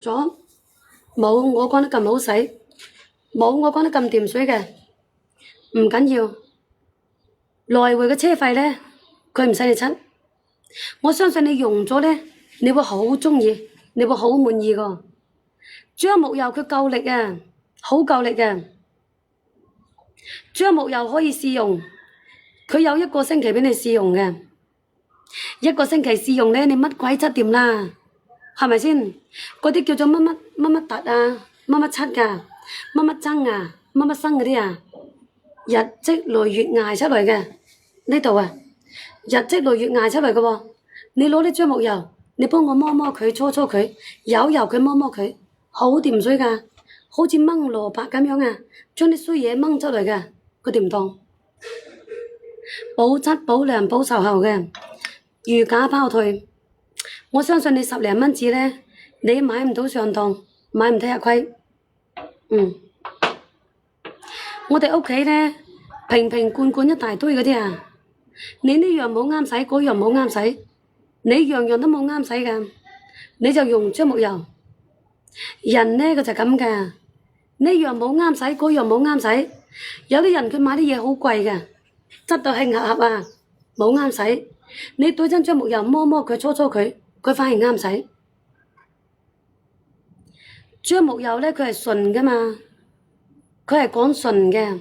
咗冇我講得咁好使，冇我講得咁掂水嘅，唔緊要。來回嘅車費呢，佢唔使你出。我相信你用咗呢，你會好鍾意，你會好滿意個。豬木油佢夠力啊，好夠力嘅。豬木油可以試用，佢有1個星期俾你試用嘅。1個星期試用呢，你乜鬼質掂啦？係咪先？嗰啲叫做乜乜乜乜突啊，乜乜七㗎，乜乜增啊，乜乜生嗰啲啊，日積累月捱出嚟嘅呢度啊，日積累月捱出嚟嘅喎。你攞啲豬木油，你幫我摸摸佢，搓搓佢，揉揉佢，摸摸佢，好掂水㗎，好似掹蘿蔔咁樣啊，將啲衰嘢掹出嚟嘅，佢掂當，保質保量保售後嘅，如假包退。我相信你10零蚊紙呢，你買唔到上當，買唔睇下虧。我哋屋企呢，瓶瓶罐罐一大堆嗰啲啊，你呢樣冇啱使，嗰樣冇啱使，你樣樣都冇啱使㗎，你就用豬木油。人呢，佢就咁㗎，呢樣冇啱使，嗰樣冇啱使。有啲人佢買啲嘢好貴㗎，質到興合合啊，冇啱使。你對真豬木油摸摸佢，搓搓佢，佢反而啱使。豬木油呢，佢係純㗎嘛，佢係講純嘅，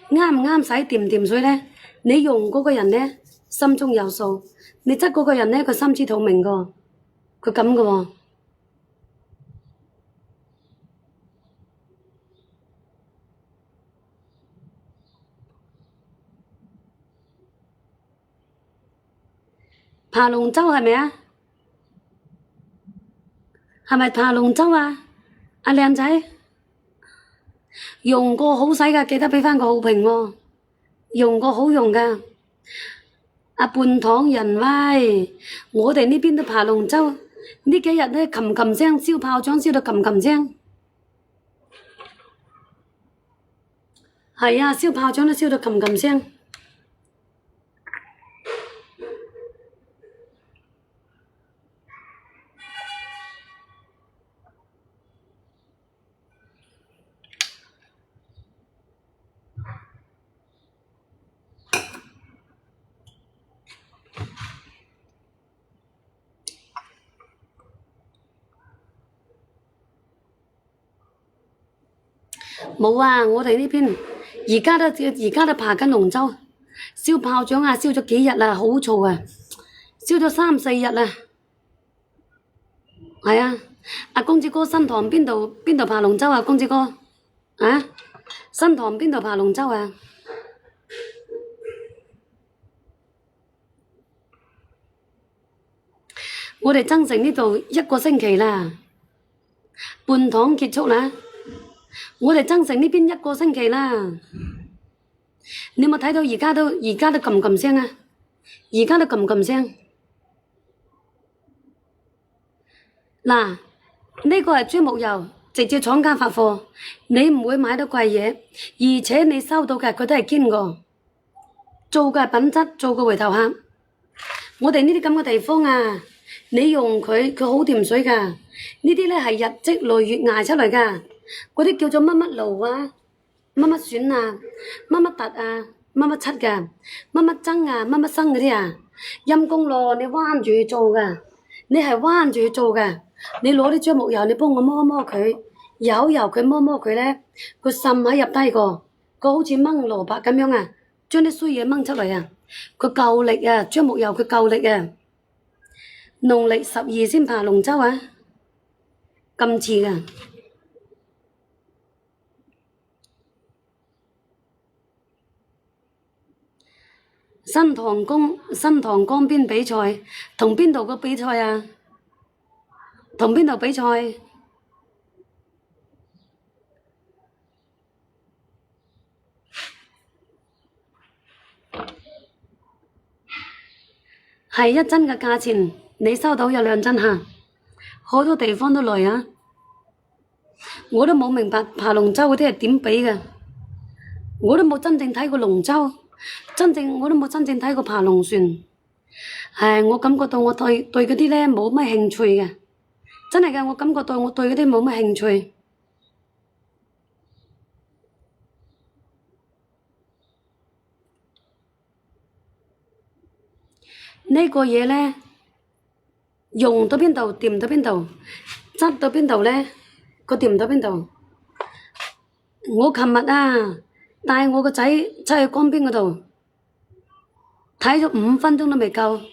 啱唔啱使掂唔掂水呢？你用嗰個人呢，心中有數，你質嗰個人呢，佢心知肚明㗎，佢咁㗎喎。爬龍舟係咪啊？係咪爬龍舟啊？阿靚仔，用過好使㗎，記得畀返個好評喎。用過好用㗎。阿半糖人威，我哋呢邊都爬龍舟，呢幾日呢，琴琴聲，燒炮仗燒到琴琴聲。係啊，燒炮仗都燒到琴琴聲。冇啊！我哋呢邊而家都爬緊龍舟，燒炮仗啊！燒咗幾日啦，好嘈啊！燒咗3、4日啦。係啊，阿公子哥新塘邊度爬龍舟啊？公子哥啊，新塘邊度爬龍舟啊？我哋增城呢度1個星期啦，半堂結束啦。我哋增城呢邊1個星期啦，你有冇睇到而家都撳撳聲啊？而家都撳撳聲。嗱，呢個係豬木油，直接廠家發貨，你唔會買到貴嘢，而且你收到嘅佢都係堅個，做嘅係品質，做個回頭客。我哋呢啲咁嘅地方啊，你用佢好掂水㗎，呢啲呢係日積累月捱出嚟㗎。嗰啲叫做乜乜爐啊，乜乜選啊，乜乜突啊，乜乜七嘅，乜乜增啊，乜乜生嗰啲啊，陰公咯，你彎住去做㗎，你係彎住去做㗎。你攞啲豬木油，你幫我摸摸佢，揉揉佢，摸摸佢咧，佢滲喺入低個，佢好似掹蘿蔔咁樣啊，將啲衰嘢掹出嚟啊，佢夠力啊，豬木油佢夠力啊。農曆12先爬龍舟啊，咁遲㗎。新塘江邊比賽，同邊度個比賽啊？同邊度比賽？係1針嘅價錢，你收到有2針嚇，好多地方都來啊！我都冇明白爬龍舟嗰啲係點比嘅，我都冇真正睇過龍舟。我都冇真正睇過爬龍船，我感覺到我對嗰啲呢冇乜興趣嘅，真係嘅，我感覺到我對嗰啲冇乜興趣。呢個嘢呢，用到邊度掂到邊度，執到邊度呢，個掂到邊度。我琴日啊，帶我個仔出去江邊嗰度睇咗5分鐘都未夠。